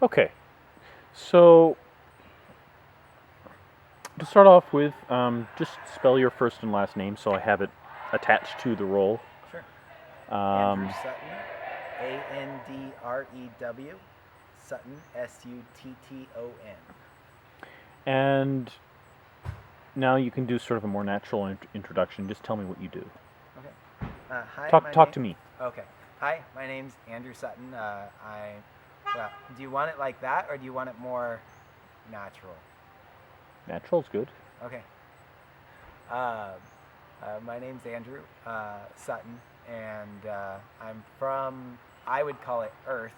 Okay, so to start off with, just spell your first and last name so I have it attached to the role. Sure. Andrew Um, Sutton, Andrew. Sutton, Sutton. and now you can do sort of a more natural introduction. Just tell me what you do. Okay. Hi, Talk my talk name. to me. Okay. Hi, my name's Andrew Sutton. Well, do you want it like that, or do you want it more natural? Natural's good. Okay. Uh, my name's Andrew Sutton, and I'm from, I would call it Earth,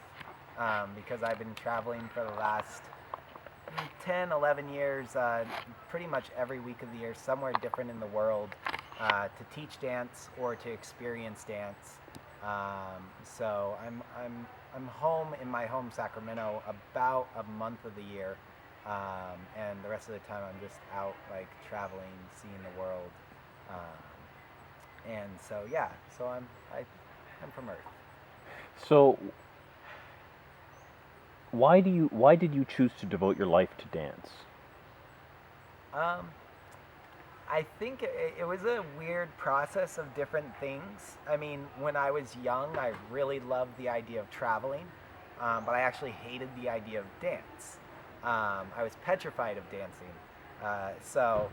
because I've been traveling for the last 10, 11 years, pretty much every week of the year, somewhere different in the world, to teach dance or to experience dance. So I'm home in my home Sacramento about a month of the year, and the rest of the time I'm just out like traveling, seeing the world, and so yeah, so I'm from Earth. So why did you choose to devote your life to dance? Um, I think it was a weird process of different things. I mean, when I was young, I really loved the idea of traveling, but I actually hated the idea of dance. I was petrified of dancing. So,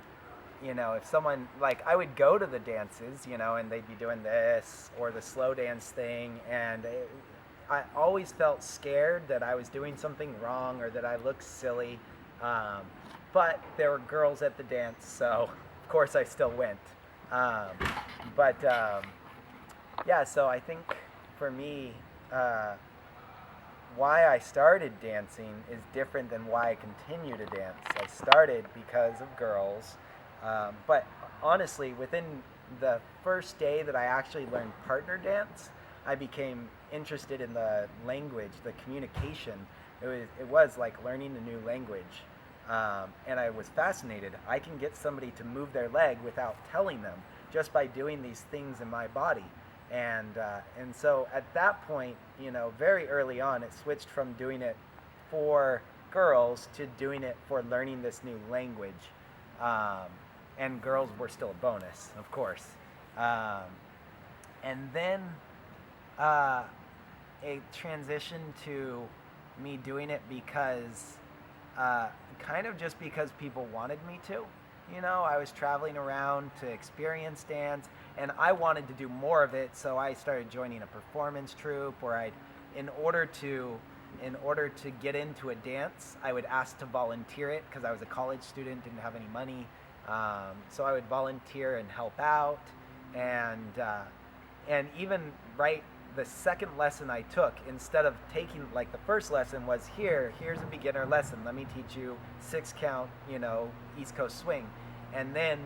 if someone, like, I would go to the dances, and they'd be doing this or the slow dance thing, and I always felt scared that I was doing something wrong or that I looked silly. Um, but there were girls at the dance, so of course I still went. Um, but yeah, so I think for me, uh, why I started dancing is different than why I continue to dance. I started because of girls, but honestly, within the first day that I actually learned partner dance, I became interested in the language, the communication. It was like learning a new language, and I was fascinated. I can get somebody to move their leg without telling them, just by doing these things in my body. And so at that point, very early on, it switched from doing it for girls to doing it for learning this new language. Um, and girls were still a bonus, of course. Um, and then uh, it transitioned to me doing it because, kind of just because people wanted me to. I was traveling around to experience dance, and I wanted to do more of it, so I started joining a performance troupe where in order to, in order to get into a dance, I would ask to volunteer it because I was a college student, didn't have any money. So I would volunteer and help out, and even right the second lesson I took, instead of taking, like, the first lesson was, here's a beginner lesson, let me teach you 6 count, East Coast swing. And then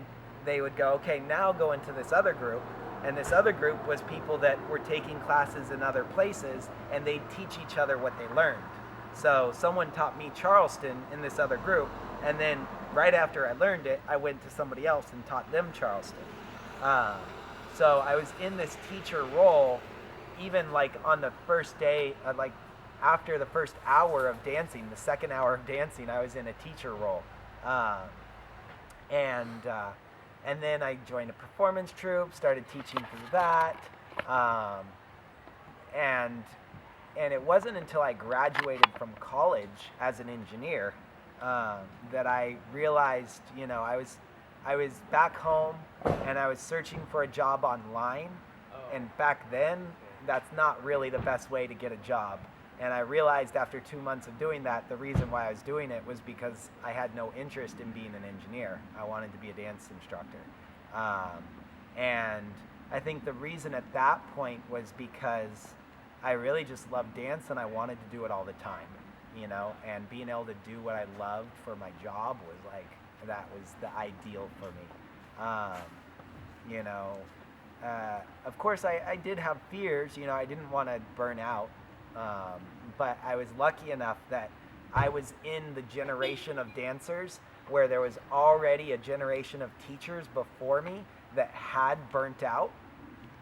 they would go, okay, now go into this other group. And this other group was people that were taking classes in other places, and they'd teach each other what they learned. So someone taught me Charleston in this other group, and then right after I learned it, I went to somebody else and taught them Charleston. Uh, so I was in this teacher role, even like on the first day, like after the first hour of dancing, the second hour of dancing, I was in a teacher role. Um, and and then I joined a performance troupe, started teaching through that, um, and and it wasn't until I graduated from college as an engineer, that I realized, I was back home and I was searching for a job online, and back then that's not really the best way to get a job. And I realized after 2 months of doing that, the reason why I was doing it was because I had no interest in being an engineer. I wanted to be a dance instructor. And I think the reason at that point was because I really just loved dance and I wanted to do it all the time, and being able to do what I loved for my job was like, that was the ideal for me. You know, of course, I did have fears. I didn't want to burn out, but I was lucky enough that I was in the generation of dancers where there was already a generation of teachers before me that had burnt out.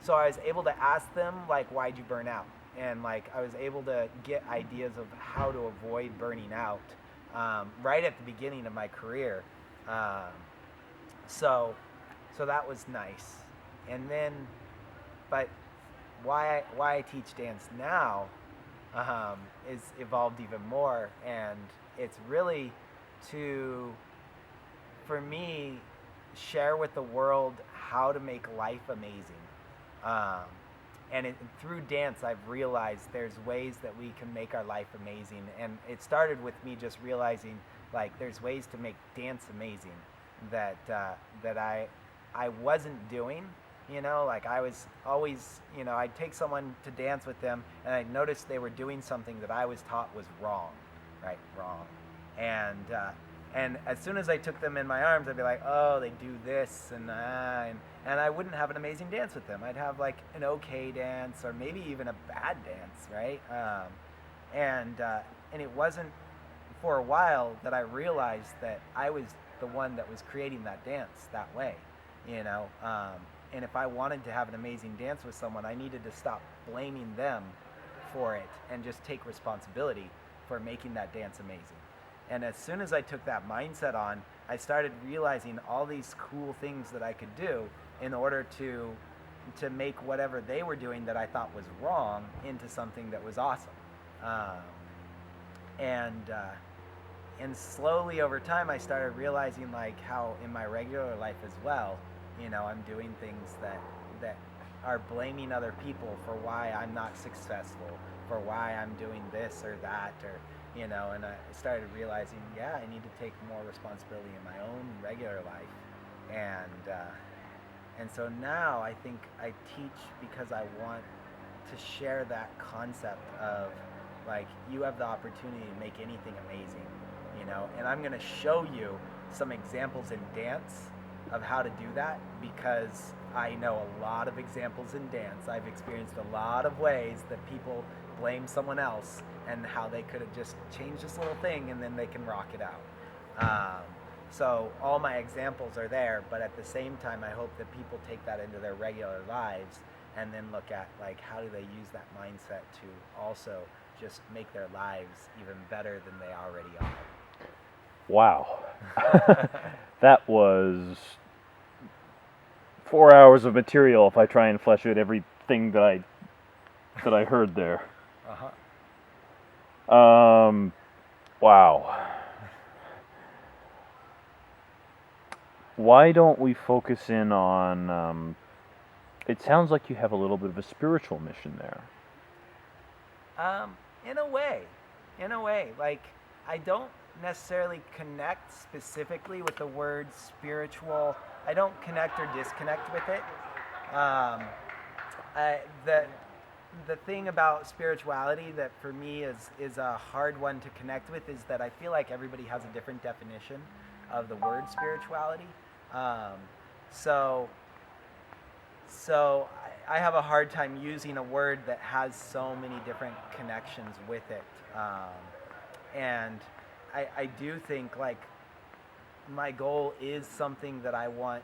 So I was able to ask them, like, why'd you burn out? and like I was able to get ideas of how to avoid burning out right at the beginning of my career. Um, so so that was nice. And then, but why I teach dance now is evolved even more, and it's really to, for me, share with the world how to make life amazing. Um, and through dance, I've realized there's ways that we can make our life amazing. And it started with me just realizing, like, there's ways to make dance amazing that I wasn't doing. Like I was always, I'd take someone to dance with them, and I noticed they were doing something that I was taught was wrong, right? Wrong. And as soon as I took them in my arms, I'd be like, oh, they do this, and I wouldn't have an amazing dance with them. I'd have like an okay dance, or maybe even a bad dance, right? And it wasn't for a while that I realized that I was the one that was creating that dance that way, you know. And if I wanted to have an amazing dance with someone, I needed to stop blaming them for it and just take responsibility for making that dance amazing. And as soon as I took that mindset on, I started realizing all these cool things that I could do in order to make whatever they were doing that I thought was wrong into something that was awesome. Um, and slowly over time, I started realizing like how in my regular life as well, I'm doing things that are blaming other people for why I'm not successful, for why I'm doing this or that, or and I started realizing, yeah, I need to take more responsibility in my own regular life, and so now I think I teach because I want to share that concept of like you have the opportunity to make anything amazing, and I'm going to show you some examples in dance of how to do that because I know a lot of examples in dance. I've experienced a lot of ways that people blame someone else and how they could have just changed this little thing and then they can rock it out. So all my examples are there, but at the same time, I hope that people take that into their regular lives and then look at like how do they use that mindset to also just make their lives even better than they already are. Wow. That was 4 hours of material if I try and flesh out everything that I heard there. Wow. Why don't we focus in on, it sounds like you have a little bit of a spiritual mission there. In a way, like I don't necessarily connect specifically with the word spiritual. I don't connect or disconnect with it. The thing about spirituality that for me is a hard one to connect with is that I feel like everybody has a different definition of the word spirituality. So I have a hard time using a word that has so many different connections with it. And I do think like my goal is something that I want,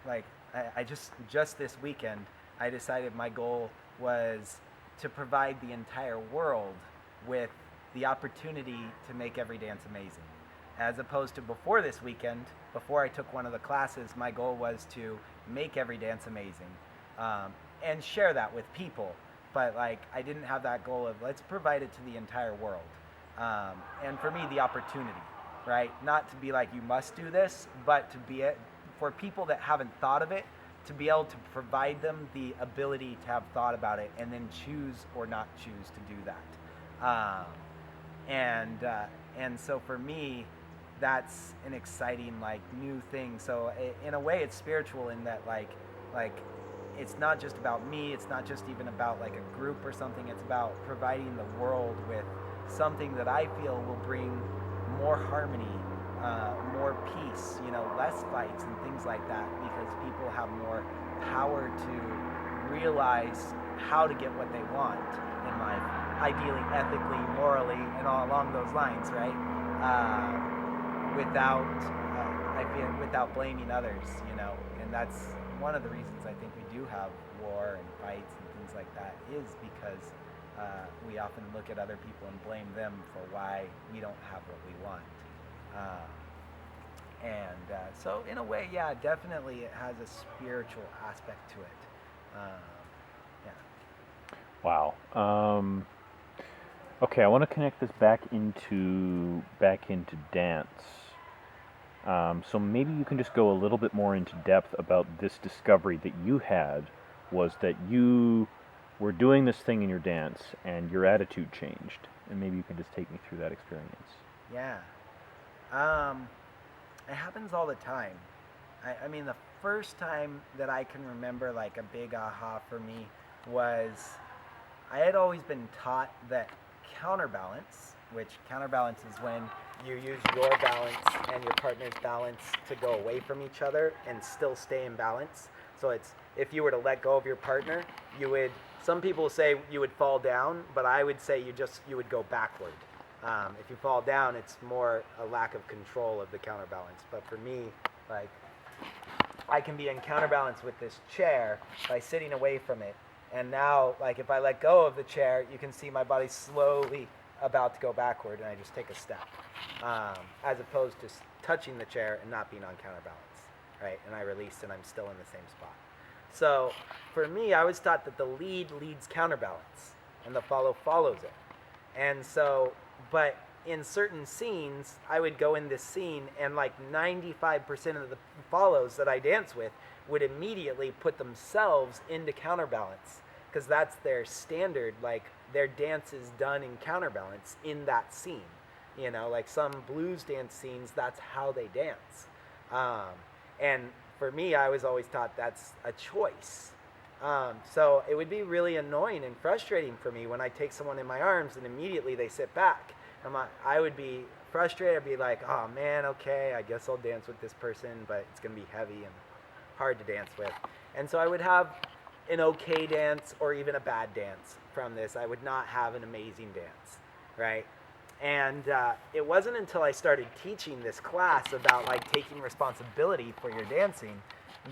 like I just this weekend I decided my goal was to provide the entire world with the opportunity to make every dance amazing. As opposed to before this weekend, before I took one of the classes, my goal was to make every dance amazing and share that with people. But like I didn't have that goal of let's provide it to the entire world. And for me, the opportunity, right? Not to be like you must do this, but to be it for people that haven't thought of it, to be able to provide them the ability to have thought about it and then choose or not choose to do that. And so for me, that's an exciting like new thing. So in a way, it's spiritual in that like it's not just about me. It's not just even about like a group or something. It's about providing the world with something that I feel will bring more harmony, more peace, less fights and things like that, because people have more power to realize how to get what they want in life, ideally, ethically, morally, and all along those lines, right? Without blaming others, and that's one of the reasons I think we do have war and fights and things like that is because we often look at other people and blame them for why we don't have what we want. Um, so, in a way, yeah, definitely it has a spiritual aspect to it. Yeah. Wow. Okay, I want to connect this back into dance. So maybe you can just go a little bit more into depth about this discovery that you had, was that you were doing this thing in your dance and your attitude changed, and maybe you can just take me through that experience. Yeah. Um, it happens all the time. I mean, the first time that I can remember, like a big aha for me, was I had always been taught that counterbalance, which counterbalance is when you use your balance and your partner's balance to go away from each other and still stay in balance. So it's, if you were to let go of your partner, you would, some people say you would fall down, but I would say you would go backward. If you fall down, it's more a lack of control of the counterbalance. But for me, like, I can be in counterbalance with this chair by sitting away from it. And now, like, if I let go of the chair, you can see my body slowly about to go backward, and I just take a step, as opposed to touching the chair and not being on counterbalance, right? And I release, and I'm still in the same spot. So for me, I was taught that the lead leads counterbalance, and the follow follows it. And so, but in certain scenes, I would go in this scene, and like 95% of the follows that I dance with would immediately put themselves into counterbalance, because that's their standard. Like, their dance is done in counterbalance in that scene. You know, like some blues dance scenes, that's how they dance. And for me, I was always taught that's a choice. So it would be really annoying and frustrating for me when I take someone in my arms and immediately they sit back. I would be frustrated. I'd be like, oh man, okay, I guess I'll dance with this person, but it's going to be heavy and hard to dance with. And so I would have an okay dance or even a bad dance from this. I would not have an amazing dance, right? And it wasn't until I started teaching this class about like taking responsibility for your dancing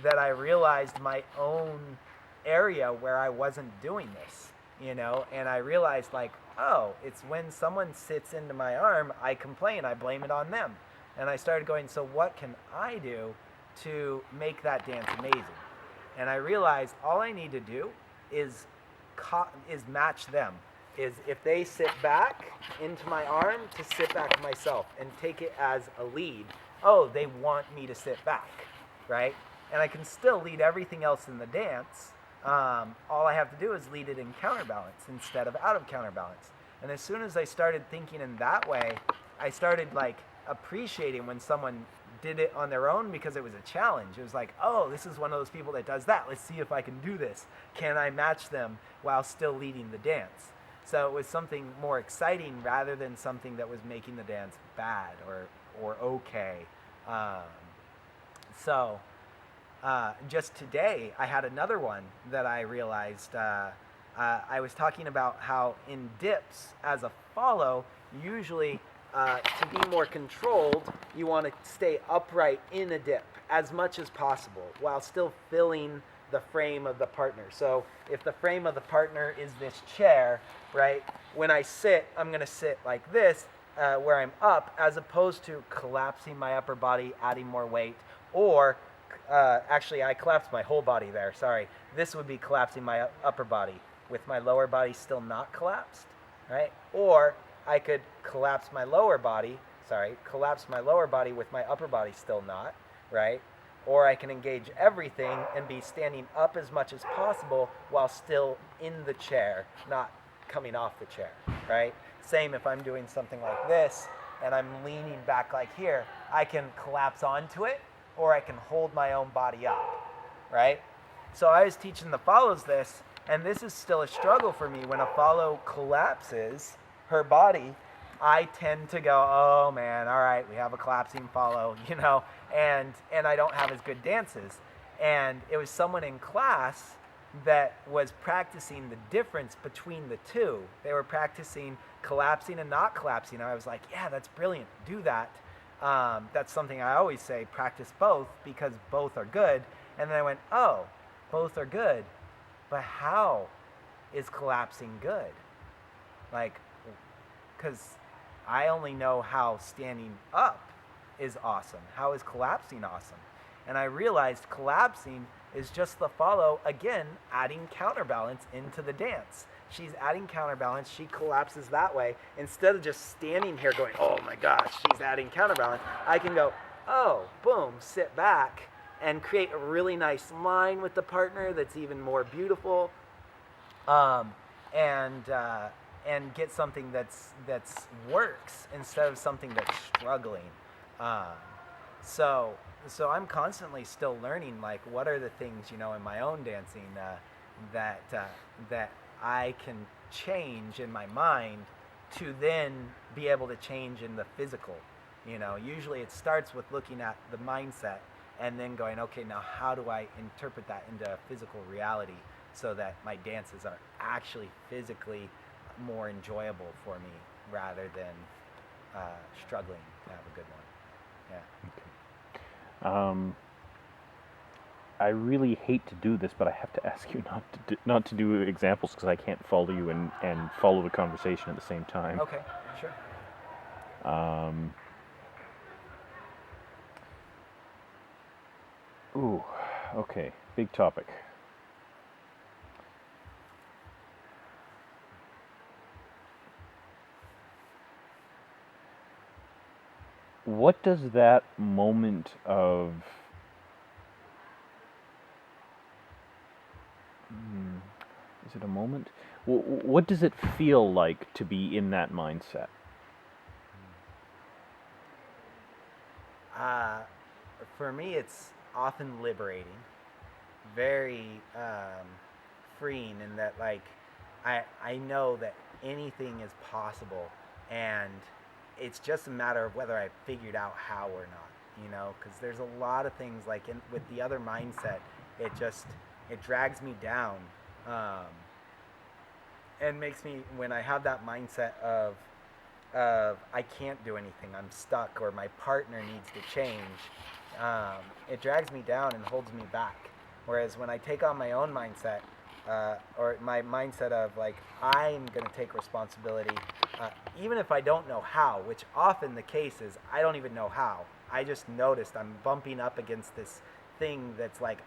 that I realized my own area where I wasn't doing this, you know? And I realized, like, oh, it's when someone sits into my arm, I complain, I blame it on them. And I started going, so what can I do to make that dance amazing? And I realized all I need to do is match them. Is if they sit back into my arm, to sit back myself and take it as a lead. Oh, they want me to sit back, right? And I can still lead everything else in the dance. All I have to do is lead it in counterbalance instead of out of counterbalance. And as soon as I started thinking in that way, I started like appreciating when someone did it on their own, because it was a challenge. It was like, oh, this is one of those people that does that. Let's see if I can do this. Can I match them while still leading the dance? So it was something more exciting rather than something that was making the dance bad or okay. Just today, I had another one that I realized. I was talking about how in dips, as a follow, usually to be more controlled, you want to stay upright in a dip as much as possible while still filling the frame of the partner. So if the frame of the partner is this chair, right, when I sit, I'm going to sit like this, where I'm up, as opposed to collapsing my upper body, adding more weight, or actually I collapsed my whole body there, sorry. This would be collapsing my upper body with my lower body still not collapsed, right? Or I could collapse my lower body with my upper body still not, right? Or I can engage everything and be standing up as much as possible while still in the chair, not coming off the chair, right? Same if I'm doing something like this and I'm leaning back like here, I can collapse onto it, or I can hold my own body up, right? So I was teaching the follows this, and this is still a struggle for me. When a follow collapses her body, I tend to go, oh man, all right, we have a collapsing follow, you know, and I don't have as good dances. And it was someone in class that was practicing the difference between the two. They were practicing collapsing and not collapsing. And I was like, yeah, that's brilliant, do that. That's something I always say, practice both, because both are good. And then I went, oh, both are good, but how is collapsing good? like, because I only know how standing up is awesome. How is collapsing awesome? And I realized collapsing is just the follow, again, adding counterbalance into the dance. She's adding counterbalance. She collapses that way. Instead of just standing here going, oh my gosh, she's adding counterbalance, I can go, oh, boom, sit back and create a really nice line with the partner that's even more beautiful. Um, and and get something that's works instead of something that's struggling. Um, so so I'm constantly still learning, like, what are the things, in my own dancing, that that I can change in my mind to then be able to change in the physical. Usually it starts with looking at the mindset and then going, okay, now how do I interpret that into physical reality so that my dances are actually physically more enjoyable for me rather than struggling to have a good one. Yeah. Um, I really hate to do this, but I have to ask you not to do examples because I can't follow you and follow the conversation at the same time. Okay. Sure. Um, ooh, okay, big topic. What does that moment of is it a moment? What does it feel like to be in that mindset? Uh, for me, it's often liberating, very freeing, in that, like, I know that anything is possible, and it's just a matter of whether I figured out how or not. Because there's a lot of things, like, with the other mindset, it drags me down, um, and makes me, when I have that mindset of I can't do anything, I'm stuck, or my partner needs to change, it drags me down and holds me back. Whereas when I take on my own mindset, or my mindset of, like, I'm going to take responsibility, even if I don't know how, which often the case is I don't even know how. I just noticed I'm bumping up against this thing that's like,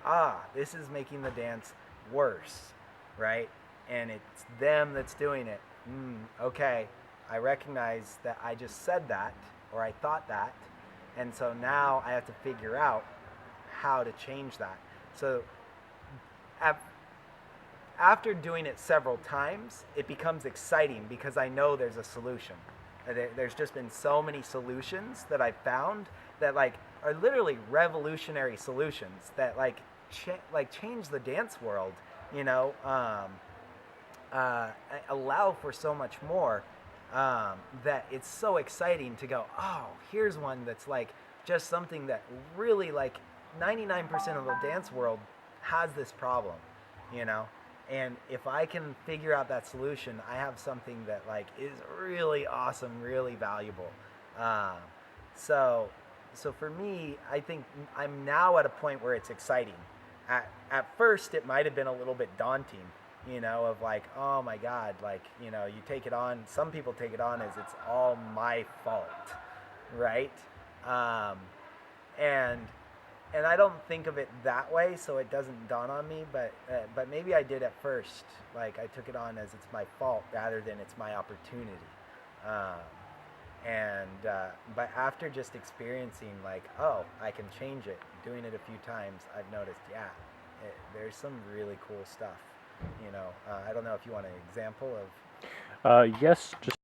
this is making the dance worse, right? And it's them that's doing it. Okay, I recognize that I just said that, or I thought that, and so now I have to figure out how to change that. So after doing it several times, it becomes exciting because I know there's a solution. There's just been so many solutions that I've found that, like, are literally revolutionary solutions that, like, change the dance world. You know, allow for so much more, that it's so exciting to go, oh, here's one that's, like, just something that really, like, 99% of the dance world has this problem, you know? And if I can figure out that solution, I have something that, like, is really awesome, really valuable. Uh, so, so for me, I think I'm now at a point where it's exciting. At first, it might have been a little bit daunting, of, like, oh my God, like, you take it on. Some people take it on as it's all my fault, right? Um, and and I don't think of it that way, so it doesn't dawn on me. But maybe I did at first. Like, I took it on as it's my fault rather than it's my opportunity. Um, but after just experiencing, like, oh, I can change it, doing it a few times, I've noticed, yeah, there's some really cool stuff. I don't know if you want an example of. Yes, just